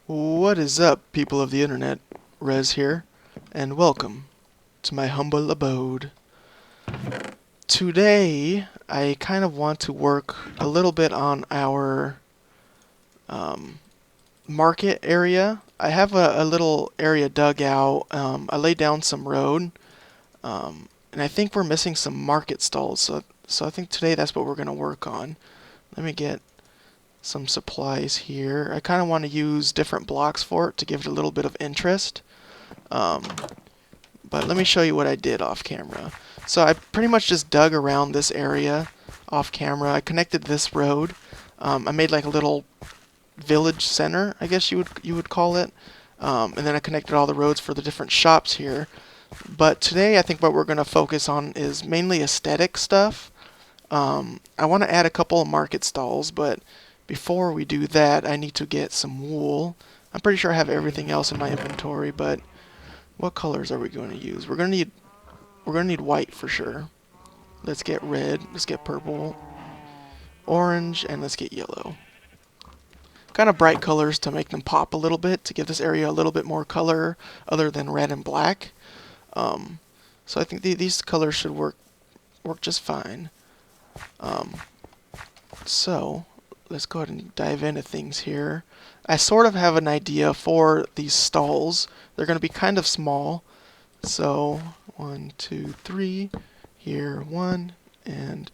What is up, people of the internet? Rez here, and welcome to my humble abode. Today, I kind of want to work a little bit on our um, market area. I have a little area dug out. I laid down some road, and I think we're missing some market stalls. So I think today that's what we're going to work on. Let me get some supplies here. I kind of want to use different blocks for it to give it a little bit of interest. Um, but let me show you what I did off camera. So I pretty much just dug around this area off camera. I connected this road. I made like a little village center, I guess you would call it. And then I connected all the roads for the different shops here. But today I think what we're going to focus on is mainly aesthetic stuff. I want to add a couple of market stalls, but before we do that, I need to get some wool. I'm pretty sure I have everything else in my inventory, but what colors are we going to use? We're gonna need white for sure. Let's get red, let's get purple, orange, and let's get yellow. Kind of bright colors to make them pop a little bit, to give this area a little bit more color other than red and black. Um, so I think these colors should work just fine. Um, so let's go ahead and dive into things here. I sort of have an idea for these stalls. They're going to be kind of small. So 1, 2, 3, here 1 and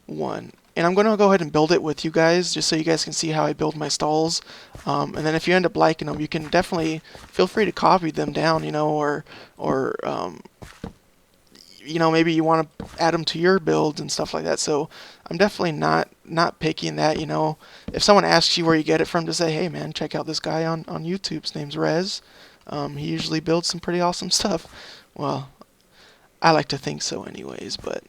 1. And I'm going to go ahead and build it with you guys, just so you guys can see how I build my stalls. And then if you end up liking them, you can definitely feel free to copy them down, or maybe you want to add them to your builds and stuff like that. So I'm definitely not picky in that. If someone asks you where you get it from, just say, hey man, check out this guy on YouTube. His name's Rez. He usually builds some pretty awesome stuff. Well, I like to think so anyways, but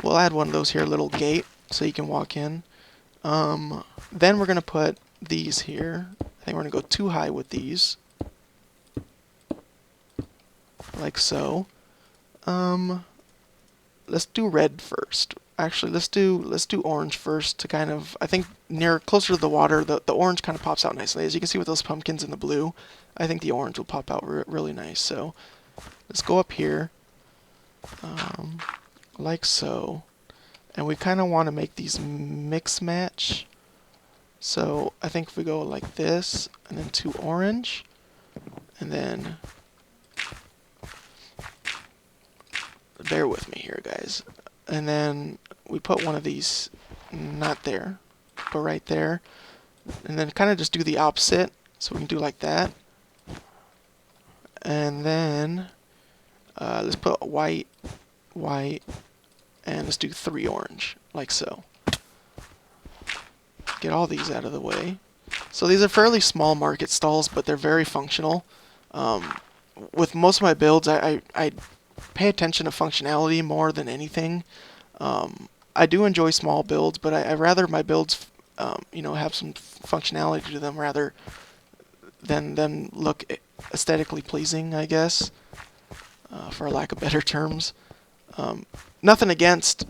we'll add one of those here, little gate, so you can walk in. Then we're going to put these here. I think we're going to go too high with these. Like so. Let's do red first. Actually, let's do orange first to kind of, I think closer to the water, the orange kind of pops out nicely. As you can see with those pumpkins in the blue, I think the orange will pop out really nice. So let's go up here, like so. And we kind of want to make these mix match. So I think if we go like this, and then 2 orange, and then bear with me here, guys. And then we put one of these, not there, but right there. And then kind of just do the opposite. So we can do like that. And then let's put white, white, and let's do 3 orange, like so. Get all these out of the way. So these are fairly small market stalls, but they're very functional. With most of my builds, I pay attention to functionality more than anything. I do enjoy small builds, but I rather my builds, have some functionality to them rather than look aesthetically pleasing, I guess, for lack of better terms. Nothing against,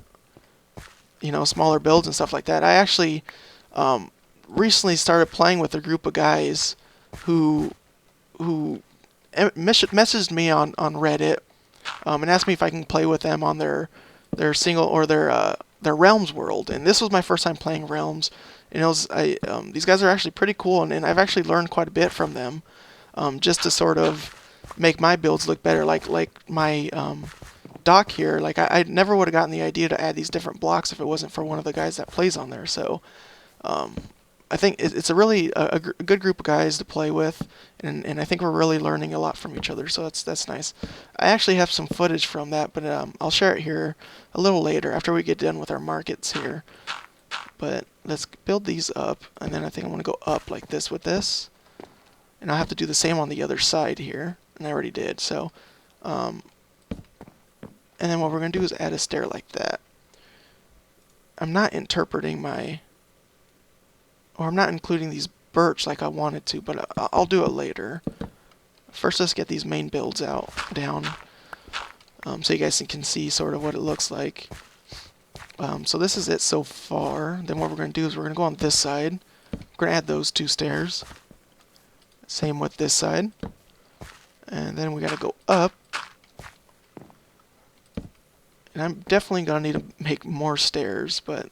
smaller builds and stuff like that. I actually recently started playing with a group of guys who messaged me on Reddit. And asked me if I can play with them on their single or their Realms world. And this was my first time playing Realms. And these guys are actually pretty cool, and I've actually learned quite a bit from them, just to sort of make my builds look better. Like my dock here, like I never would have gotten the idea to add these different blocks if it wasn't for one of the guys that plays on there. So I think it's a really a good group of guys to play with, and I think we're really learning a lot from each other, so that's nice. I actually have some footage from that, but I'll share it here a little later after we get done with our markets here. But let's build these up, and then I think I want to go up like this with this, and I'll have to do the same on the other side here, and I already did. So, and then what we're going to do is add a stair like that. I'm not including these birch like I wanted to, but I'll do it later. First, let's get these main builds down, so you guys can see sort of what it looks like. So this is it so far. Then what we're going to do is we're going to go on this side. We're going to add those 2 stairs. Same with this side. And then we gotta go up. And I'm definitely gonna need to make more stairs, but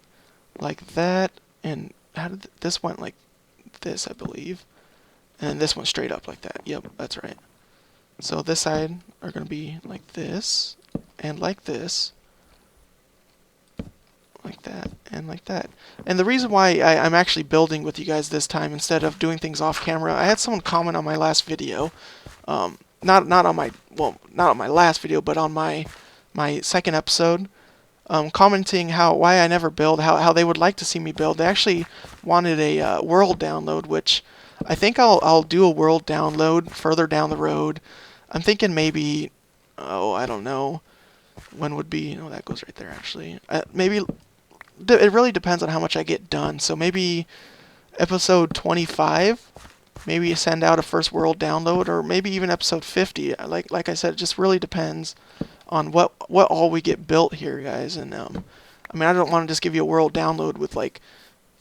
like that, and how did this went like this, I believe. And then this one straight up like that. Yep, that's right. So this side are gonna be like this, and like this. Like that, and like that. And the reason why I'm actually building with you guys this time instead of doing things off camera, I had someone comment on my last video, not on my last video, but on my second episode, commenting why I never build, how they would like to see me build. They actually wanted a world download, which I think I'll do a world download further down the road. I'm thinking maybe, I don't know, when would be, that goes right there actually. Maybe. It really depends on how much I get done. So maybe episode 25, maybe send out a first world download, or maybe even episode 50. Like I said, it just really depends on what all we get built here, guys. And I mean, I don't want to just give you a world download with like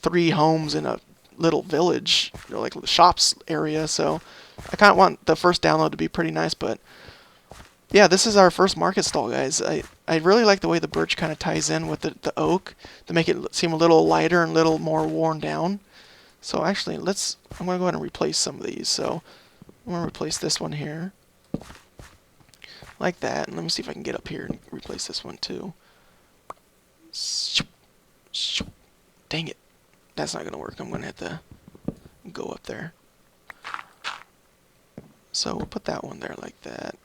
3 homes in a little village, like the shops area. So I kind of want the first download to be pretty nice, but yeah, this is our first market stall, guys. I really like the way the birch kind of ties in with the oak to make it seem a little lighter and a little more worn down. So actually, I'm going to go ahead and replace some of these. So I'm going to replace this one here. Like that. And let me see if I can get up here and replace this one too. Dang it. That's not going to work. I'm going to have to go up there. So we'll put that one there like that.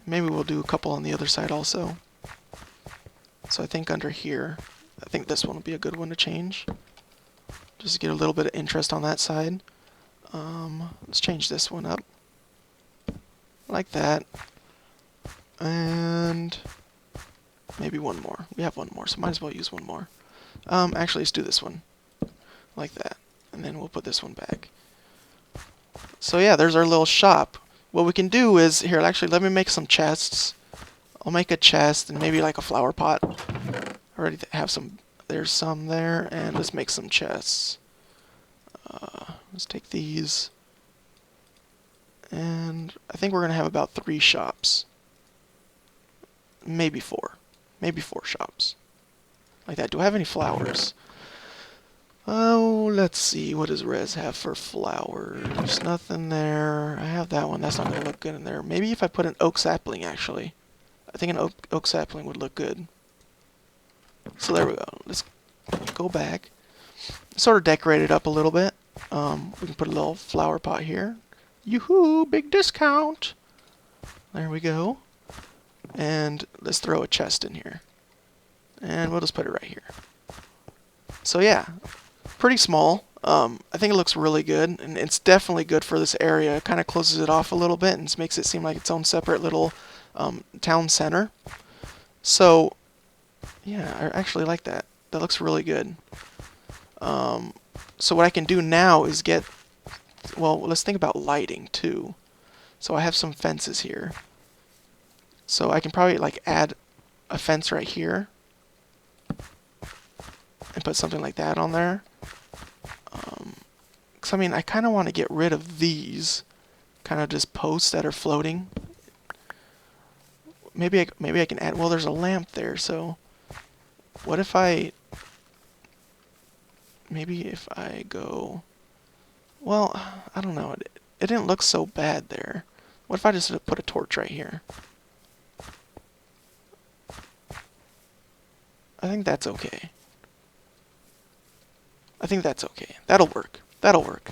Maybe we'll do a couple on the other side also. So I think under here, I think this one will be a good one to change. Just to get a little bit of interest on that side. Let's change this one up. Like that. And maybe one more. We have one more, so might as well use one more. Actually, let's do this one. Like that. And then we'll put this one back. So yeah, there's our little shop. What we can do is, here, actually, let me make some chests. I'll make a chest and maybe like a flower pot. I already have some, there's some there, and let's make some chests. Let's take these. And I think we're going to have about 3 shops. Maybe 4. Maybe 4 shops. Like that. Do I have any flowers? Oh, let's see. What does Rez have for flowers? Nothing there. I have that one. That's not going to look good in there. Maybe if I put an oak sapling, actually. I think an oak sapling would look good. So there we go. Let's go back. Sort of decorate it up a little bit. We can put a little flower pot here. Yoo-hoo! Big discount! There we go. And let's throw a chest in here. And we'll just put it right here. So yeah. Pretty small. I think it looks really good, and it's definitely good for this area. It kind of closes it off a little bit and makes it seem like its own separate little town center. So, yeah, I actually like that. That looks really good. So what I can do now is get, well, let's think about lighting too. So I have some fences here. So I can probably like add a fence right here and put something like that on there. Because I mean, I kind of want to get rid of these kind of just posts that are floating. Maybe I can add, well, there's a lamp there, so what if maybe if I go, well, I don't know, it didn't look so bad there. What if I just put a torch right here? I think that's okay. I think that's okay. That'll work. That'll work.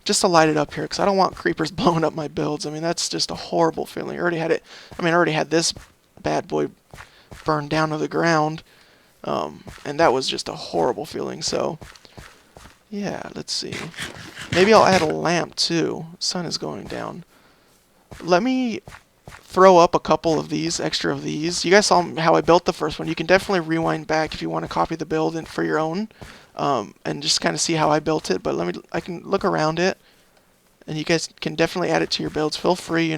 Just to light it up here, because I don't want creepers blowing up my builds. I mean, that's just a horrible feeling. I already had it. I mean, I already had this bad boy burned down to the ground, and that was just a horrible feeling. So, yeah, let's see. Maybe I'll add a lamp too. Sun is going down. Let me throw up a couple of these, extra of these. You guys saw how I built the first one. You can definitely rewind back if you want to copy the build and for your own, and just kind of see how I built it. But I can look around it, and you guys can definitely add it to your builds. Feel free,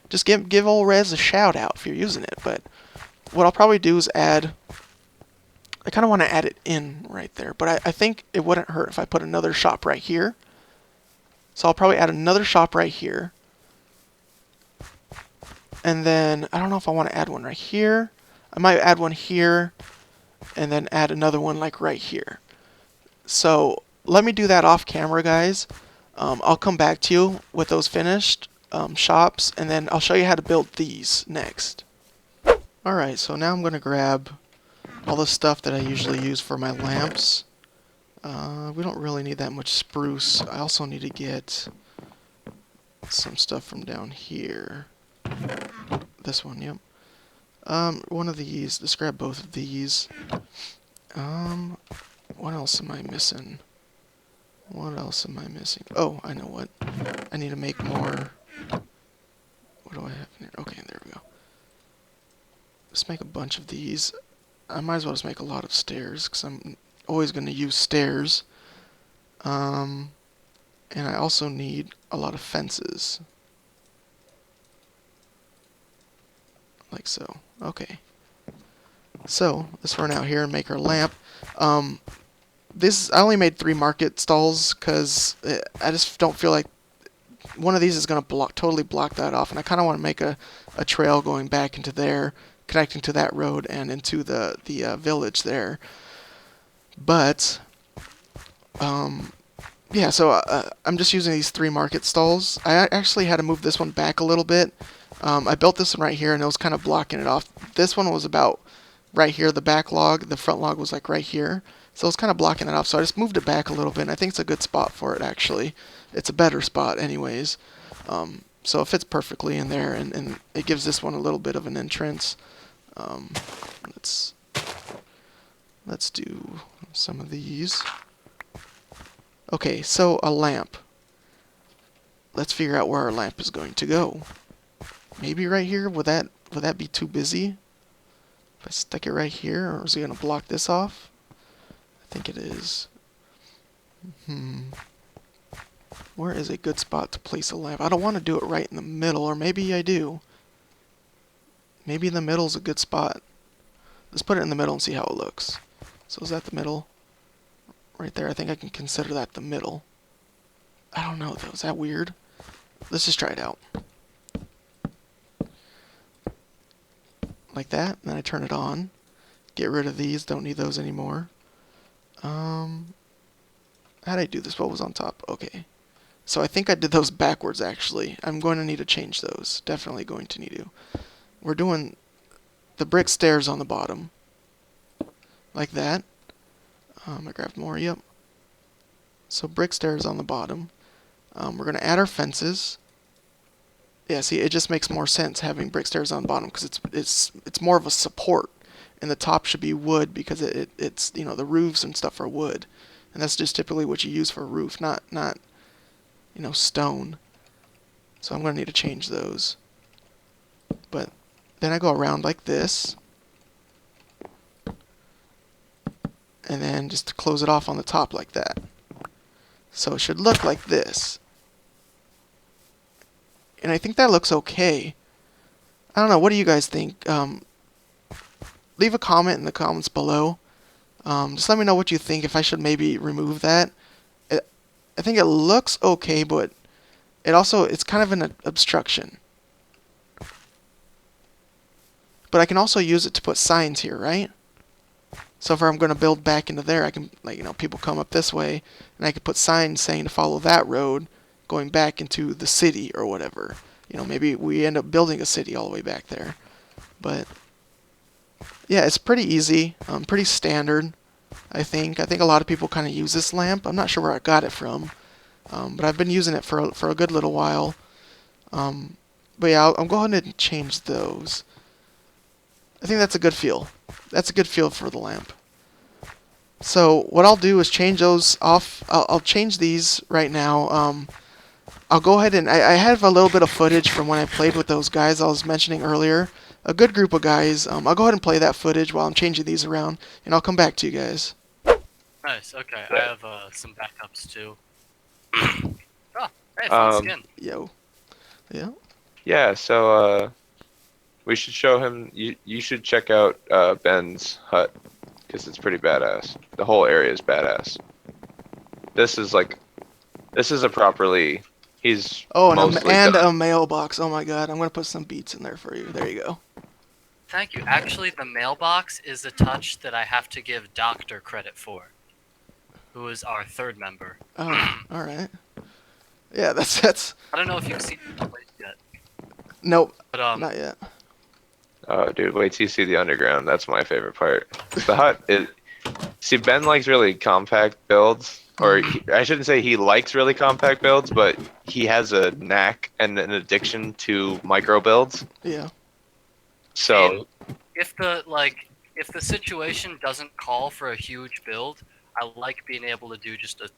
just give old Rez a shout out if you're using it. But what I'll probably do is add I kind of want to add it in right there, but I think it wouldn't hurt if I put another shop right here. So I'll probably add another shop right here. And then, I don't know if I want to add one right here. I might add one here, and then add another one like right here. So let me do that off camera, guys. I'll come back to you with those finished shops, and then I'll show you how to build these next. Alright, so now I'm going to grab all the stuff that I usually use for my lamps. We don't really need that much spruce. I also need to get some stuff from down here. This one, yep. One of these. Let's grab both of these. What else am I missing? What else am I missing? Oh, I know what. I need to make more. What do I have in here? Okay, there we go. Let's make a bunch of these. I might as well just make a lot of stairs, because I'm always going to use stairs. And I also need a lot of fences. Like so. Okay. So, let's run out here and make our lamp. I only made 3 market stalls, because I just don't feel like one of these is going to totally block that off, and I kind of want to make a trail going back into there, connecting to that road and into the village there. But yeah, so I'm just using these 3 market stalls. I actually had to move this one back a little bit. I built this one right here, and it was kind of blocking it off. This one was about right here, the back log. The front log was like right here. So it was kind of blocking it off, so I just moved it back a little bit, and I think it's a good spot for it, actually. It's a better spot anyways. So it fits perfectly in there, and it gives this one a little bit of an entrance. Let's do some of these. Okay, so a lamp. Let's figure out where our lamp is going to go. Maybe right here? Would that be too busy? If I stick it right here, or is it going to block this off? I think it is. Where is a good spot to place a lamp? I don't want to do it right in the middle, or maybe I do. Maybe in the middle is a good spot. Let's put it in the middle and see how it looks. So is that the middle? Right there, I think I can consider that the middle. I don't know though, is that weird? Let's just try it out. Like that, and then I turn it on. Get rid of these, don't need those anymore. How'd I do this? What was on top? Okay. So I think I did those backwards actually. I'm going to need to change those. Definitely going to need to. We're doing the brick stairs on the bottom. Like that. I grabbed more, yep. So brick stairs on the bottom. We're going to add our fences. Yeah, see, it just makes more sense having brick stairs on the bottom because it's more of a support, and the top should be wood because it's you know, the roofs and stuff are wood, and that's just typically what you use for a roof, not you know, stone. So I'm going to need to change those. But then I go around like this. And then just close it off on the top like that. So it should look like this. And I think that looks okay. I don't know, what do you guys think? Leave a comment in the comments below. Just let me know what you think, if I should maybe remove that. I think it looks okay, but it's kind of an obstruction. But I can also use it to put signs here, right? So if I'm going to build back into there, I can, like, you know, people come up this way, and I can put signs saying to follow that road, going back into the city or whatever. You know, maybe we end up building a city all the way back there. But yeah, it's pretty easy, pretty standard. I think a lot of people kind of use this lamp. I'm not sure where I got it from, but I've been using it for a good little while. But yeah, I'll go ahead and change those. I think that's a good feel. That's a good feel for the lamp. So what I'll do is change those off. I'll change these right now. I'll go ahead and I have a little bit of footage from when I played with those guys I was mentioning earlier. A good group of guys. I'll go ahead and play that footage while I'm changing these around, and I'll come back to you guys. Nice. Okay, I have some backups too. Oh, hey, fun skin. Yo. Yeah. Yeah, so we should show him. You should check out Ben's hut. because it's pretty badass. The whole area is badass. This is like this is a properly. He's Oh, mostly and done. a mailbox. Oh my god, I'm gonna put some beats in there for you. There you go. Thank you. Actually, the mailbox is a touch that I have to give Doctor credit for, who is our third member. Oh, all right. Yeah, that's. I don't know if you've seen the place yet, Nope, but not yet. Oh, dude, wait till you see the underground. That's my favorite part. The hut is. See, Ben likes really compact builds, or I shouldn't say he likes really compact builds, but he has a knack and an addiction to micro builds. Yeah. So, if the situation doesn't call for a huge build, I like being able to do just a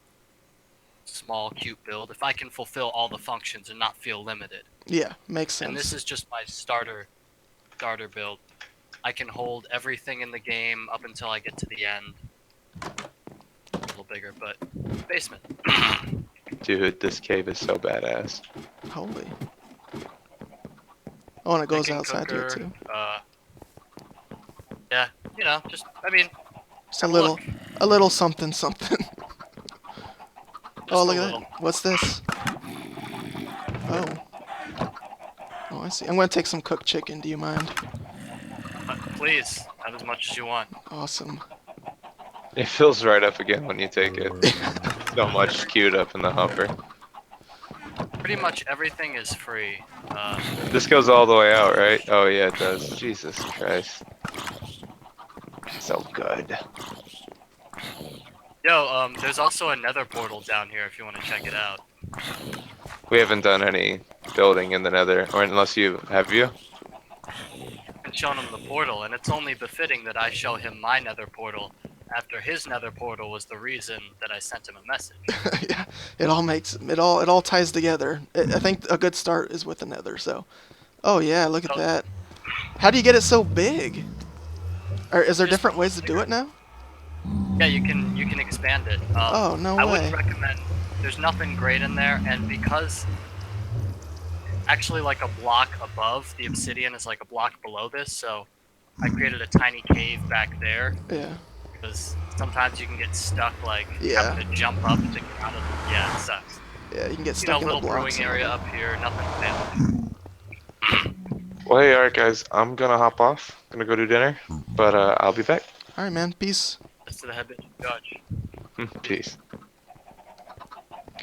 small, cute build if I can fulfill all the functions and not feel limited. Yeah, makes And this sense. is just my starter build. I can hold everything in the game up until I get to the end. A little bigger, but basement. dude, this cave is so badass. Holy. Oh, and it goes Chicken outside here cooker. too. Yeah, just I mean, Just have a look. a little something, something. Oh, Just a look at little. that. What's this? Oh. Oh, I see. I'm gonna take some cooked chicken. Do you mind? Please have as much as you want. Awesome. It fills right up again when you take it. So much queued up in the hopper. Pretty much everything is free. This goes all the way out, right? Oh yeah, it does. Jesus Christ. So good. There's also a nether portal down here if you want to check it out. We haven't done any building in the nether, or unless you have you? And shown him the portal, and it's only befitting that I show him my nether portal after his nether portal was the reason that I sent him a message. Yeah, it all ties together. I think a good start is with the nether. So. Oh yeah, look at So, that. How do you get it so big? Or is there just different ways to do bigger. it now? Yeah, you can expand it. Oh, no I way. wouldn't recommend. There's nothing great in there, and because actually like a block above the obsidian is like a block below this, so I created a tiny cave back there Yeah. because sometimes you can get stuck like Yeah. having to jump up to get out of. Yeah, it sucks. Yeah, you can get stuck in the Little blocks. brewing area up here, nothing fancy. Well, hey, alright guys, I'm gonna hop off. Gonna go do dinner, but I'll be back. All right, man. Peace. Just to the head judge. Peace.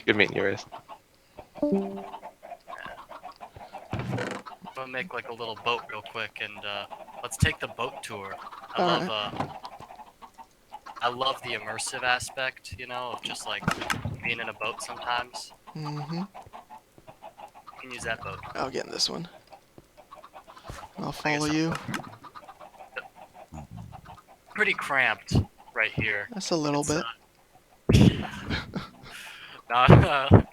Good meeting you, Riz. I'm gonna make like a little boat real quick, and let's take the boat tour. Alright. I love the immersive aspect, of just like being in a boat sometimes. Mm-hmm. You can use that boat. I'll get in this one. I'll I guess follow you. Pretty cramped right here. That's a little It's, bit. Not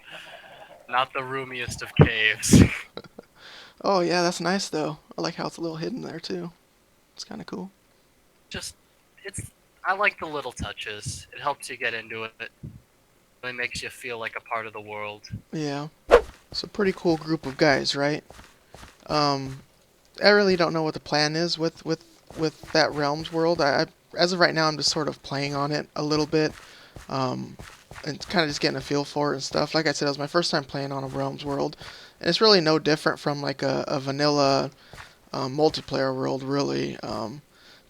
not the roomiest of caves. Oh yeah, that's nice though. I like how it's a little hidden there too. It's kind of cool. Just I like the little touches. It helps you get into it. It really makes you feel like a part of the world. Yeah. It's a pretty cool group of guys, right? I really don't know what the plan is with that Realms world. As of right now, I'm just sort of playing on it a little bit, and kind of just getting a feel for it and stuff. Like I said, it was my first time playing on a Realms world, and it's really no different from like a vanilla multiplayer world, really.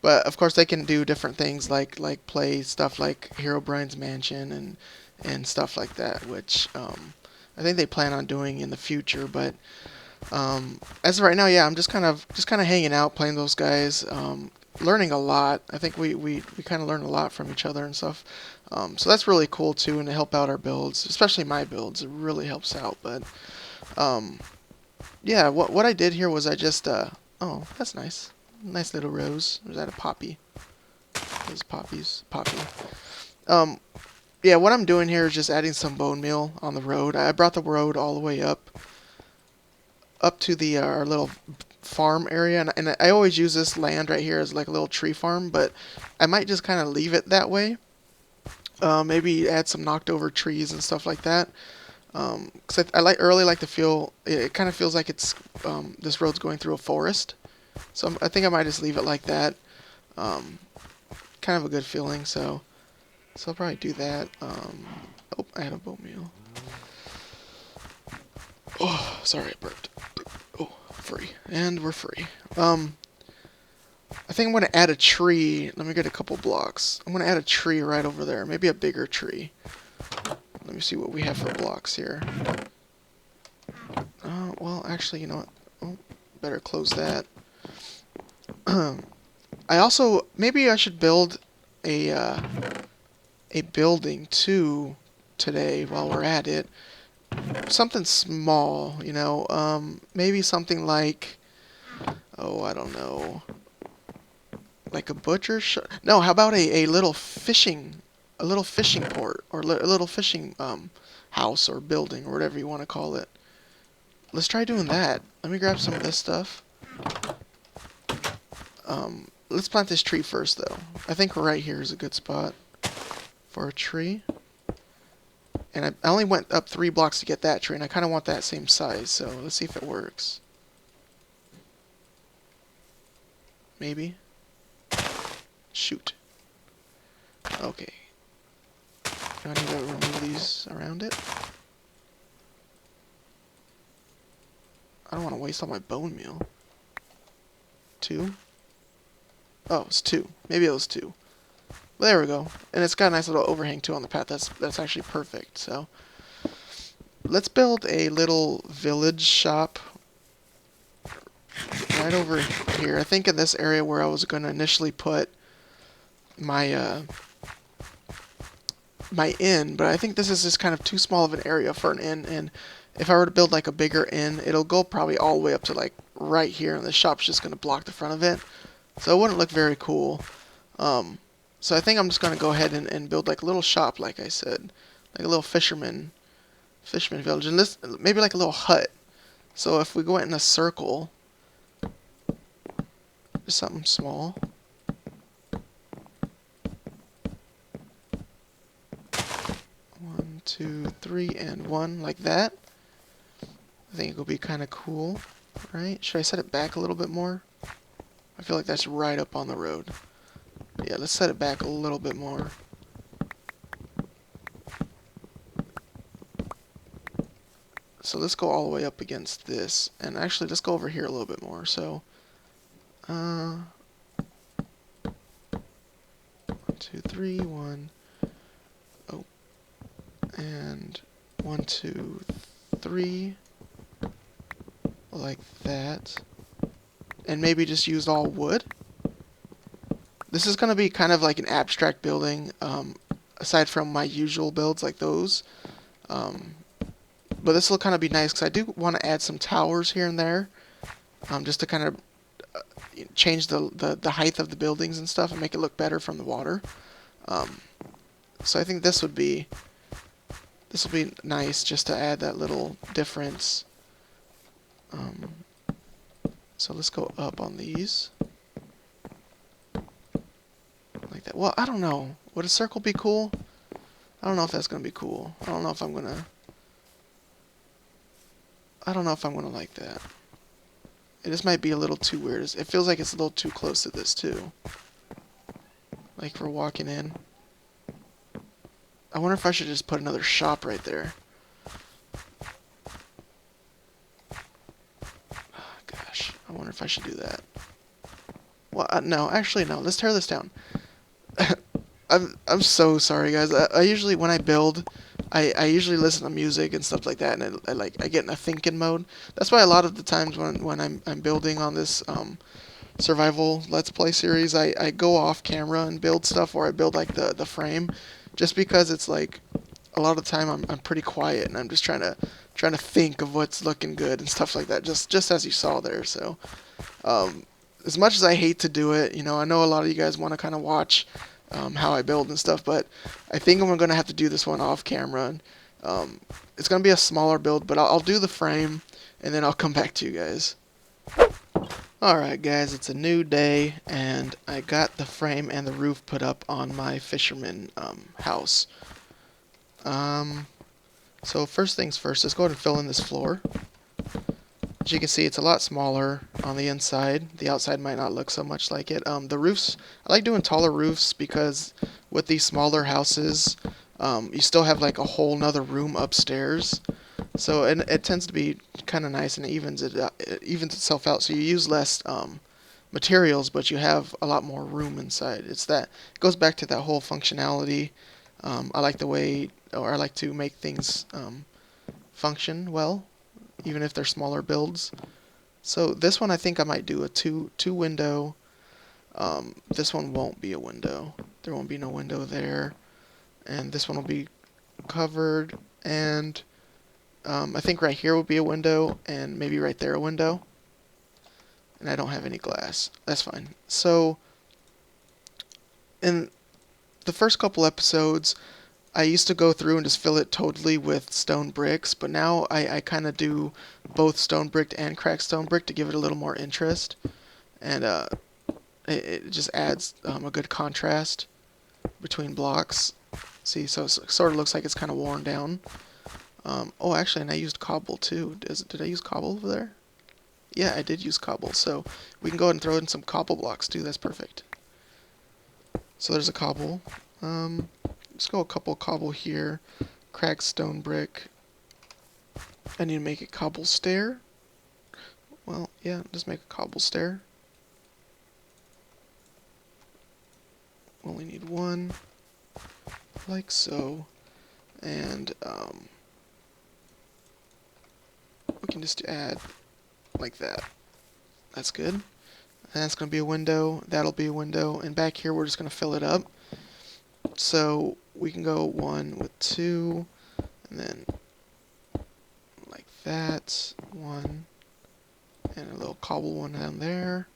But of course, they can do different things like play stuff like Herobrine's Mansion and stuff like that, which I think they plan on doing in the future. But as of right now, yeah, I'm just kind of hanging out, playing those guys, learning a lot. I think we kind of learn a lot from each other and stuff. So that's really cool too, and to help out our builds, especially my builds, it really helps out. But yeah, what I did here was I just oh, that's nice, nice little rose. Or is that a poppy? Those poppies, poppy. Yeah, what I'm doing here is just adding some bone meal on the road. I brought the road all the way up to the our little farm area, and I always use this land right here as like a little tree farm, but I might just kind of leave it that way. Maybe add some knocked over trees and stuff like that. Cause I really like to feel it kind of feels like it's this road's going through a forest, so I think I might just leave it like that. Kind kind of a good feeling, so I'll probably do that. Oh, I had a bone meal. Oh, sorry, I burped. Oh, free. And we're free. I think I'm going to add a tree. Let me get a couple blocks. I'm going to add a tree right over there. Maybe a bigger tree. Let me see what we have for blocks here. Well, actually, you know what? Oh, better close that. I also... Maybe I should build a building, too, today while we're at it. Something small, you know. Maybe something like... Oh, I don't know. Like a butcher shop? No, how about a little fishing... A little fishing port. Or a little fishing house or building or whatever you want to call it. Let's try doing that. Let me grab some of this stuff. Let's plant this tree first, though. I think right here is a good spot for a tree. And I only went up 3 blocks to get that tree, and I kind of want that same size, so let's see if it works. Maybe? Shoot. Okay. Do I need to remove these around it? I don't want to waste all my bone meal. 2? Oh, it's 2. Maybe it was 2. There we go. And it's got a nice little overhang too on the path. That's actually perfect. So let's build a little village shop right over here. I think in this area where I was going to initially put my my inn, but I think this is just kind of too small of an area for an inn, and if I were to build like a bigger inn, it'll go probably all the way up to like right here, and the shop's just going to block the front of it. So it wouldn't look very cool. So I think I'm just going to go ahead and build like a little shop, like I said. Like a little fisherman village. And this, maybe like a little hut. So if we go in a circle, just something small. 1, 2, 3, and 1, like that. I think it'll be kind of cool, right? Should I set it back a little bit more? I feel like that's right up on the road. Yeah, let's set it back a little bit more. So let's go all the way up against this. And actually, let's go over here a little bit more. So, 1, 2, 3, 1. Oh. And 1, 2, 3. Like that. And maybe just use all wood. This is going to be kind of like an abstract building, aside from my usual builds like those. But this will kind of be nice because I do want to add some towers here and there, just to kind of change the height of the buildings and stuff and make it look better from the water. So I think this will be nice just to add that little difference. So let's go up on these. Like that. Well, I don't know. Would a circle be cool? I don't know if that's going to be cool. I don't know if I'm going to like that. It just might be a little too weird. It feels like it's a little too close to this, too. Like for walking in. I wonder if I should just put another shop right there. Gosh, I wonder if I should do that. Well, no, actually, no. Let's tear this down. I'm so sorry, guys. I usually, when I build, I usually listen to music and stuff like that, and I get in a thinking mode. That's why a lot of the times when I'm building on this survival Let's Play series, I go off camera and build stuff, or I build like the frame, just because it's like a lot of the time I'm pretty quiet and I'm just trying to think of what's looking good and stuff like that. Just as you saw there. So as much as I hate to do it, you know, I know a lot of you guys want to kind of watch how I build and stuff, but I think I'm going to have to do this one off camera. And, it's going to be a smaller build, but I'll do the frame, and then I'll come back to you guys. Alright guys, it's a new day, and I got the frame and the roof put up on my Fisherman house. So first things first, let's go ahead and fill in this floor. As you can see, it's a lot smaller on the inside. The outside might not look so much like it. The roofs, I like doing taller roofs because with these smaller houses, you still have like a whole nother room upstairs. So and it tends to be kind of nice and it evens itself out. So you use less materials, but you have a lot more room inside. It goes back to that whole functionality. I like the way, or I like to make things function well, even if they're smaller builds. So this one I think I might do a two window. This one won't be a window. There won't be no window there, and this one will be covered. And I think right here will be a window, and maybe right there a window. And I don't have any glass. That's fine. So in the first couple episodes, I used to go through and just fill it totally with stone bricks, but now I kind of do both stone bricked and cracked stone brick to give it a little more interest, and it just adds a good contrast between blocks. See, so it sort of looks like it's kind of worn down. Oh, actually, and I used cobble too. Did I use cobble over there? Yeah, I did use cobble, so we can go ahead and throw in some cobble blocks too. That's perfect. So there's a cobble. Let's go a couple cobble here. Cracked stone brick. I need to make a cobble stair. Well, yeah, just make a cobble stair. Only need one, like so. And we can just add like that. That's good. And that's going to be a window. That'll be a window. And back here, we're just going to fill it up. So we can go one with two, and then like that, one, and a little cobble one down there.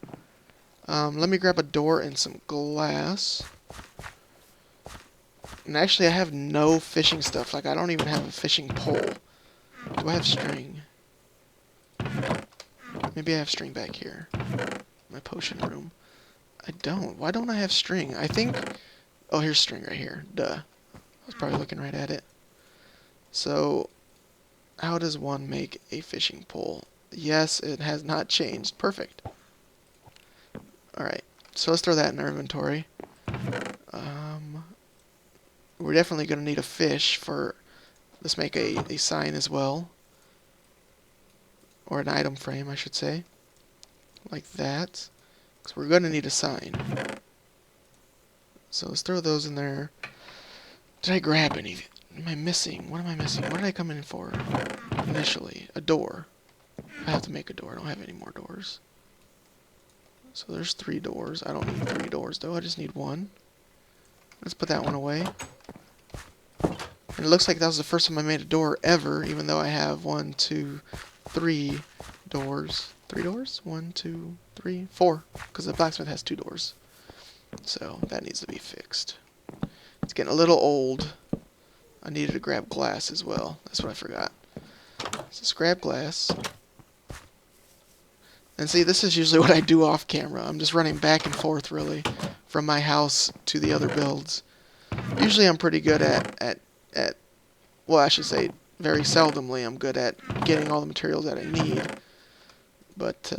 Let me grab a door and some glass. And actually, I have no fishing stuff. Like, I don't even have a fishing pole. Do I have string? Maybe I have string back here. My potion room. I don't. Why don't I have string? I think... Oh, here's string right here. Duh. I was probably looking right at it. So, how does one make a fishing pole? Yes, it has not changed. Perfect. Alright, so let's throw that in our inventory. We're definitely going to need a fish for... Let's make a sign as well. Or an item frame, I should say. Like that. Because we're going to need a sign. So let's throw those in there. Did I grab any? Am I missing? What am I missing? What did I come in for initially? A door. I have to make a door. I don't have any more doors. So there's 3 doors. I don't need 3 doors though. I just need one. Let's put that one away. And it looks like that was the first time I made a door ever, even though I have 1, 2, 3 doors. 3 doors? 1, 2, 3, 4. Because the blacksmith has 2 doors. So that needs to be fixed. It's getting a little old. I needed to grab glass as well. That's what I forgot. So let's grab glass. And see, this is usually what I do off camera. I'm just running back and forth, really, from my house to the other builds. Usually I'm pretty good at well, I should say, very seldomly I'm good at getting all the materials that I need. But,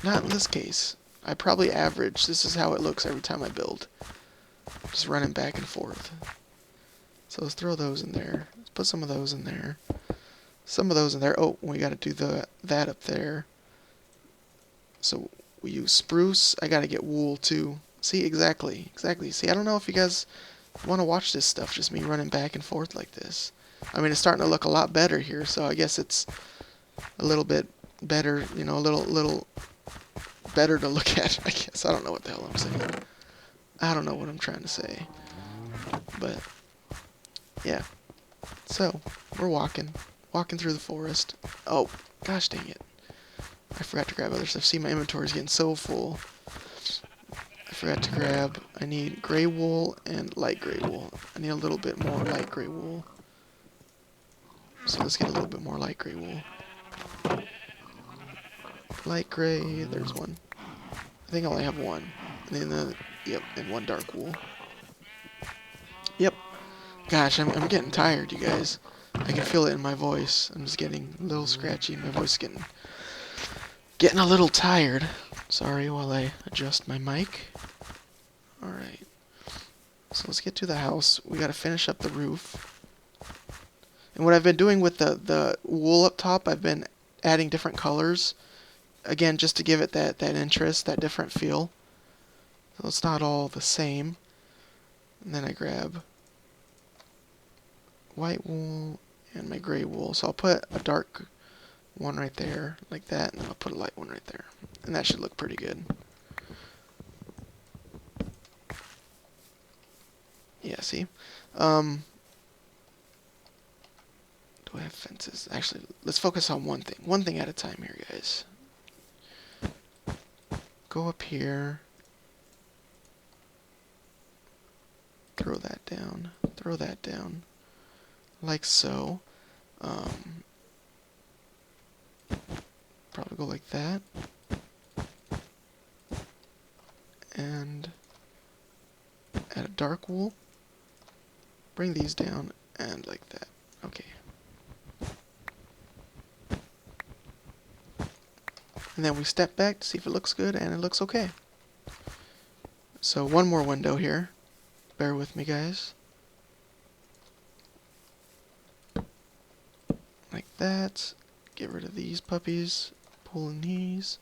not in this case. I probably average. This is how it looks every time I build. Just running back and forth. So let's throw those in there. Let's put some of those in there. Some of those in there. Oh, we got to do that up there. So we use spruce. I got to get wool too. See, exactly. See, I don't know if you guys want to watch this stuff. Just me running back and forth like this. I mean, it's starting to look a lot better here. So I guess it's a little bit better. You know, a little better to look at, I guess. I don't know what the hell I'm saying. I don't know what I'm trying to say. But, yeah. So, we're walking through the forest. Oh, gosh dang it. I forgot to grab other stuff. See, my inventory's getting so full. I forgot to grab, I need gray wool and light gray wool. I need a little bit more light gray wool. So let's get a little bit more light gray wool. Light gray, there's one. I think I only have one. And then yep, and one dark wool. Yep. Gosh, I'm getting tired, you guys. I can feel it in my voice. I'm just getting a little scratchy. My voice is getting a little tired. Sorry while I adjust my mic. Alright. So let's get to the house. We gotta finish up the roof. And what I've been doing with the wool up top, I've been adding different colors. Again, just to give it that interest, that different feel. So it's not all the same. And then I grab white wool and my gray wool. So I'll put a dark one right there, like that, and then I'll put a light one right there. And that should look pretty good. Yeah, see? Do I have fences? Actually, let's focus on one thing. One thing at a time here, guys. Go up here. Throw that down. Throw that down. Like so. Probably go like that. And add a dark wool. Bring these down and like that. Okay. And then we step back to see if it looks good, and it looks okay. So one more window here. Bear with me, guys. Like that. Get rid of these puppies. Pull in these.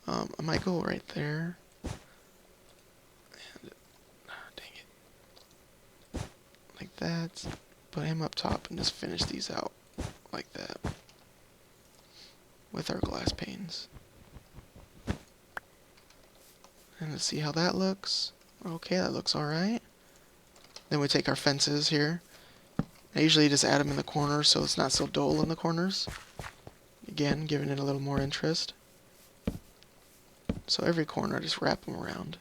I might go right there. And, dang it. Like that. Put him up top and just finish these out like that. With our glass panes. And let's see how that looks. Okay, that looks alright. Then we take our fences here. I usually just add them in the corners so it's not so dull in the corners. Again, giving it a little more interest. So every corner, I just wrap them around.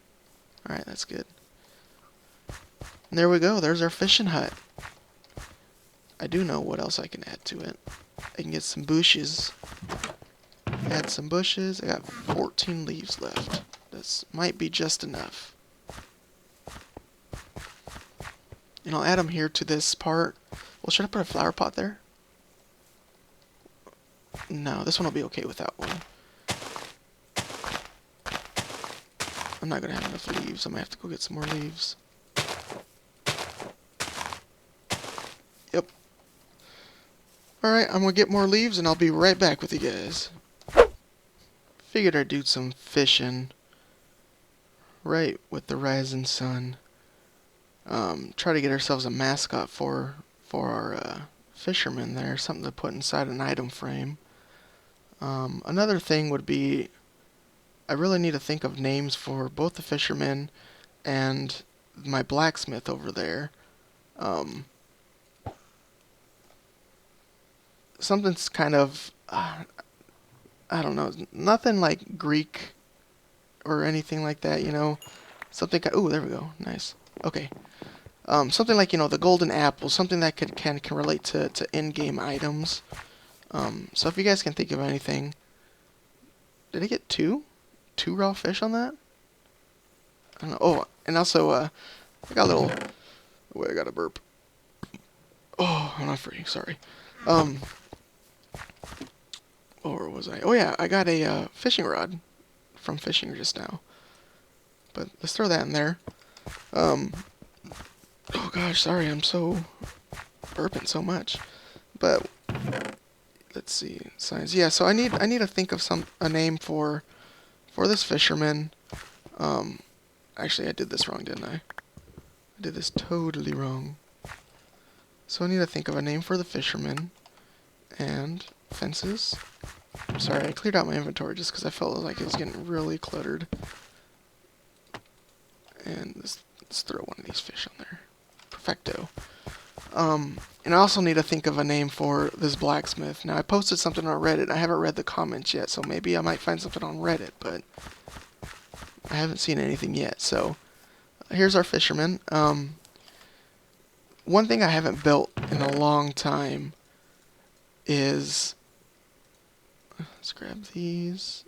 Alright, that's good. And there we go, there's our fishing hut. I do know what else I can add to it. I can get some bushes. Add some bushes. I got 14 leaves left. This might be just enough. And I'll add them here to this part. Well, should I put a flower pot there? No, this one will be okay without one. I'm not going to have enough leaves. I might have to go get some more leaves. Yep. Alright, I'm going to get more leaves and I'll be right back with you guys. Figured I'd do some fishing right with the rising sun. Try to get ourselves a mascot for our fishermen there, something to put inside an item frame. Another thing would be, I really need to think of names for both the fishermen and my blacksmith over there. Something's kind of, I don't know, nothing like Greek or anything like that, you know. Something, oh, there we go, nice. Okay. Something like, you know, the golden apple, something that can relate to in-game items. So if you guys can think of anything. Did I get two raw fish on that? I don't know. Oh, and also, I got a little, wait, I got a burp. Oh, I'm not free, sorry. Where was I? Oh yeah, I got a fishing rod from fishing just now. But let's throw that in there. Oh gosh, sorry, I'm so burping so much. But let's see, signs. Yeah, so I need to think of a name for this fisherman. Actually, I did this wrong, didn't I? I did this totally wrong. So I need to think of a name for the fisherman and fences. Sorry, I cleared out my inventory just because I felt like it was getting really cluttered. And let's throw one of these fish on there. Perfecto. And I also need to think of a name for this blacksmith. Now, I posted something on Reddit. I haven't read the comments yet, so maybe I might find something on Reddit, but I haven't seen anything yet. So, here's our fisherman. One thing I haven't built in a long time is, let's grab these,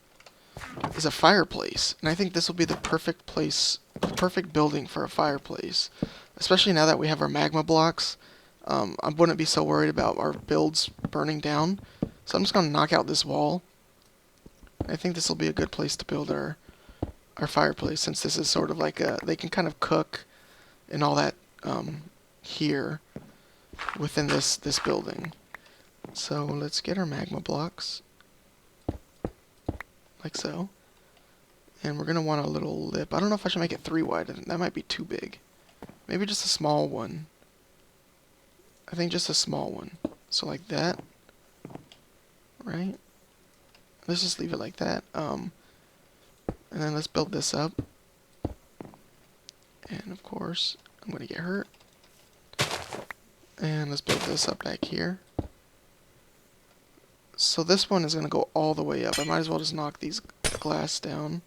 is a fireplace. And I think this will be the perfect place, the perfect building for a fireplace. Especially now that we have our magma blocks. I wouldn't be so worried about our builds burning down. So I'm just going to knock out this wall. I think this will be a good place to build our fireplace, since this is sort of like they can kind of cook and all that here within this building. So let's get our magma blocks, like so. And we're going to want a little lip. I don't know if I should make it 3 wide. That might be too big. Maybe just a small one. I think just a small one. So like that. Right? Let's just leave it like that. And then let's build this up. And of course, I'm going to get hurt. And let's build this up back here. So this one is going to go all the way up. I might as well just knock these glass down.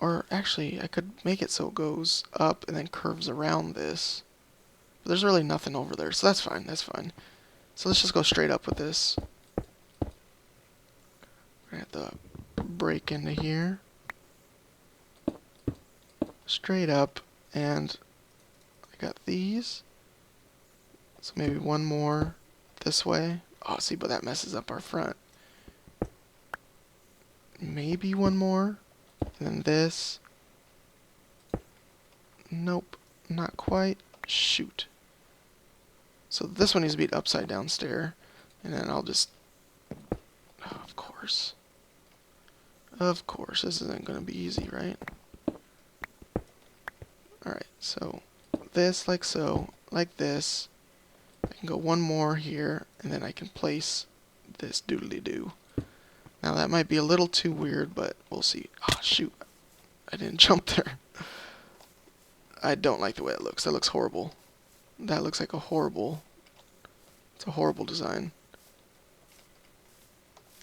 Or actually, I could make it so it goes up and then curves around this. But there's really nothing over there, so that's fine, that's fine. So let's just go straight up with this. We're going to have to break into here. Straight up, and I got these. So maybe one more this way. Oh, see, but that messes up our front. Maybe one more. And then this. Nope, not quite. Shoot. So this one needs to be an upside down stair. And then I'll just... Oh, of course. Of course, this isn't going to be easy, right? Alright, so this like so, like this. I can go one more here, and then I can place this doodly-doo. Now that might be a little too weird, but we'll see. Oh, shoot. I didn't jump there. I don't like the way it looks. That looks horrible. That looks like a horrible... It's a horrible design.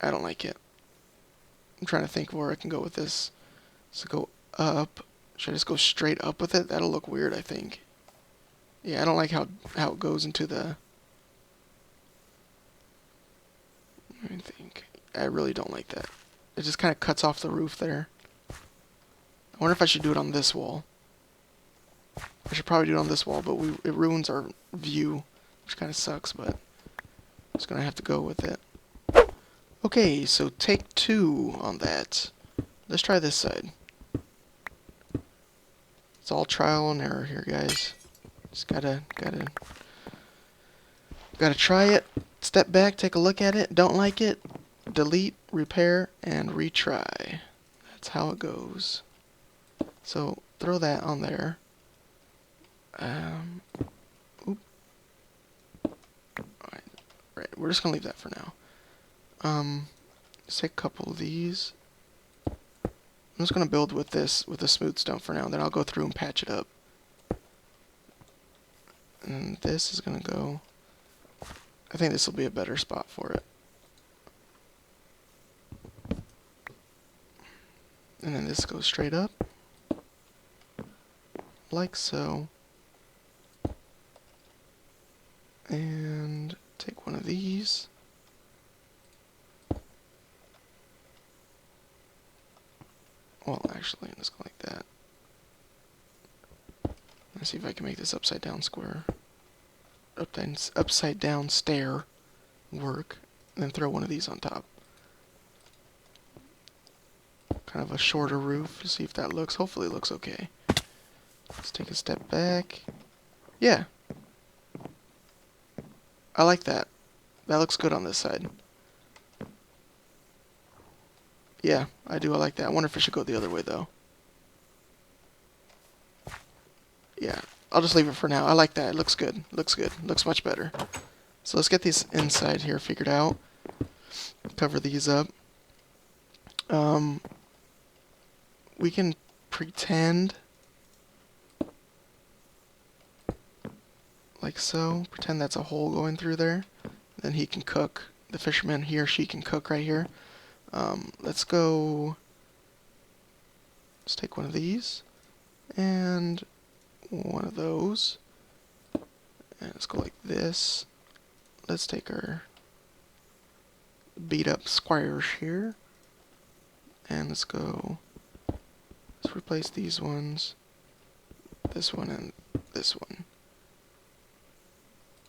I don't like it. I'm trying to think where I can go with this. So go up. Should I just go straight up with it? That'll look weird, I think. Yeah, I don't like how it goes into the... Let me think. I really don't like that. It just kind of cuts off the roof there. I wonder if I should do it on this wall. I should probably do it on this wall, but it ruins our view, which kind of sucks, but I'm just going to have to go with it. Okay, so take 2 on that. Let's try this side. It's all trial and error here, guys. Just gotta try it. Step back, take a look at it. Don't like it, delete, repair, and retry. That's how it goes. So throw that on there. Oop. Right, we're just gonna leave that for now. Let's take a couple of these. I'm just gonna build with this with a smooth stone for now. Then I'll go through and patch it up. And this is gonna go. I think this will be a better spot for it. And then this goes straight up. Like so. And take one of these. Well, actually, let's go like that. Let's see if I can make this upside down square. Upside down stair work. And then throw one of these on top. Kind of a shorter roof to see if that looks. Hopefully it looks okay. Let's take a step back. Yeah. I like that. That looks good on this side. Yeah, I do. I like that. I wonder if I should go the other way, though. Yeah, I'll just leave it for now. I like that. It looks good. Looks good. Looks much better. So let's get these inside here figured out. Cover these up. We can pretend like so. Pretend that's a hole going through there. Then he can cook. The fisherman, he or she can cook right here. Let's go. Let's take one of these and one of those. And let's go like this. Let's take our beat up squares here. And let's go. Let's replace these ones this one, and this one.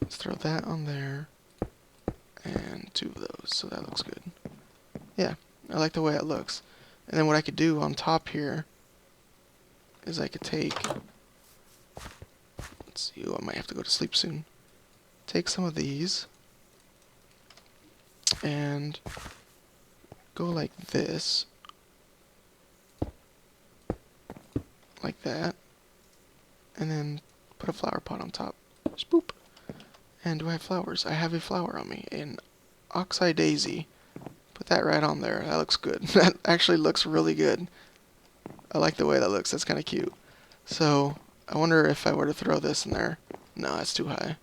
Let's throw that on there, and 2 of those, so that looks good. Yeah, I like the way it looks. And then what I could do on top here is I could take, let's see, I might have to go to sleep soon. Take some of these and go like this, like that, and then put a flower pot on top. Just boop. And do I have flowers? I have a flower on me, an oxeye daisy. Put that right on there. That looks good. That actually looks really good. I like the way that looks. That's kind of cute. So I wonder if I were to throw this in there. No, that's too high.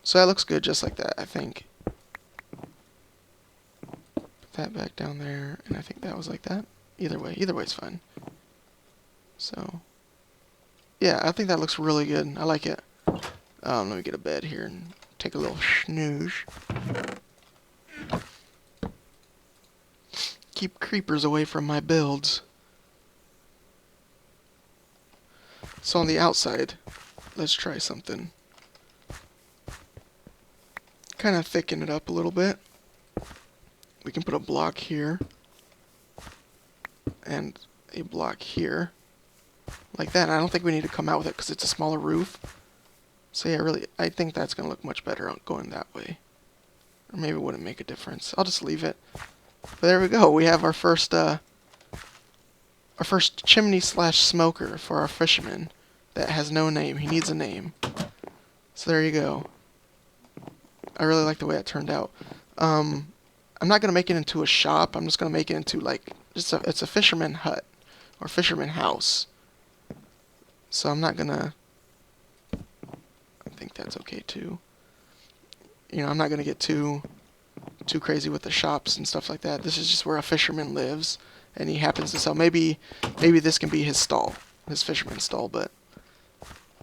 So that looks good just like that, I think. Put that back down there, and I think that was like that. Either way's fine. So yeah, I think that looks really good. I like it. Let me get a bed here and take a little snooze. Keep creepers away from my builds. So on the outside, let's try something. Kind of thicken it up a little bit. We can put a block here and a block here, like that. I don't think we need to come out with it because it's a smaller roof. So yeah, really, I think that's going to look much better going that way. Or maybe it wouldn't make a difference. I'll just leave it. But there we go. We have our first chimney slash smoker for our fisherman that has no name. He needs a name. So there you go. I really like the way it turned out. I'm not going to make it into a shop. I'm just going to make it into like, it's a fisherman hut or fisherman house. So I'm not going to, I think that's okay too. You know, I'm not going to get too crazy with the shops and stuff like that. This is just where a fisherman lives, and he happens to sell. Maybe this can be his stall, his fisherman stall. But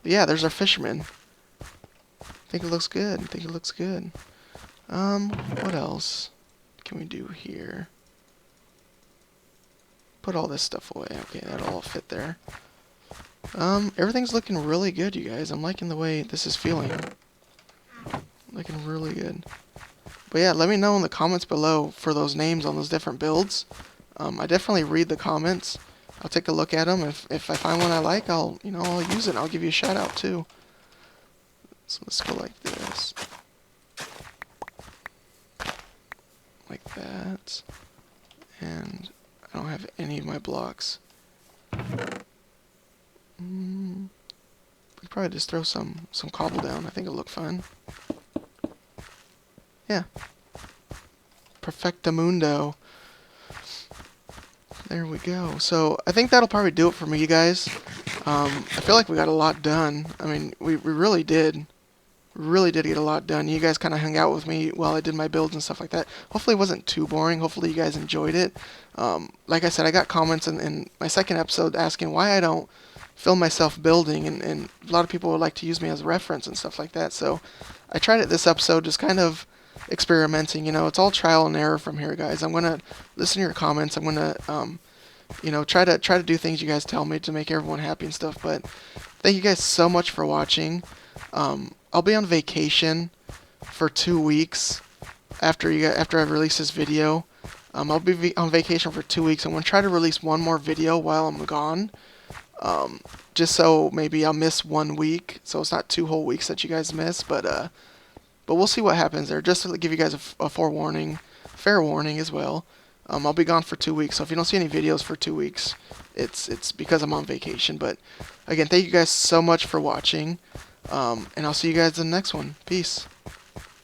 yeah, there's our fisherman. I think it looks good. I think it looks good. What else can we do here? Put all this stuff away. Okay, that'll all fit there. Everything's looking really good, you guys. I'm liking the way this is feeling. Looking really good. But yeah, let me know in the comments below for those names on those different builds. I definitely read the comments. I'll take a look at them. If I find one I like, I'll use it. I'll give you a shout out too. So let's go like this. Like that. And I don't have any of my blocks. We could probably just throw some cobble down. I think it'll look fine. Yeah. Perfectamundo. There we go. So I think that'll probably do it for me, you guys. I feel like we got a lot done. I mean, we really did. Really did get a lot done. You guys kind of hung out with me while I did my builds and stuff like that. Hopefully it wasn't too boring. Hopefully you guys enjoyed it. Like I said, I got comments in my second episode asking why I don't film myself building, and a lot of people would like to use me as a reference and stuff like that. So I tried it this episode, just kind of experimenting. You know, it's all trial and error from here, guys. I'm gonna listen to your comments. I'm gonna try to do things you guys tell me to make everyone happy and stuff. But thank you guys so much for watching. I'll be on vacation for 2 weeks after I release this video. I'll be on vacation for 2 weeks. I'm gonna try to release one more video while I'm gone. Just so maybe I'll miss 1 week, so it's not 2 whole weeks that you guys miss. But we'll see what happens there. Just to give you guys a forewarning, fair warning as well. I'll be gone for 2 weeks, so if you don't see any videos for 2 weeks, it's because I'm on vacation. But again, thank you guys so much for watching, and I'll see you guys in the next one. Peace.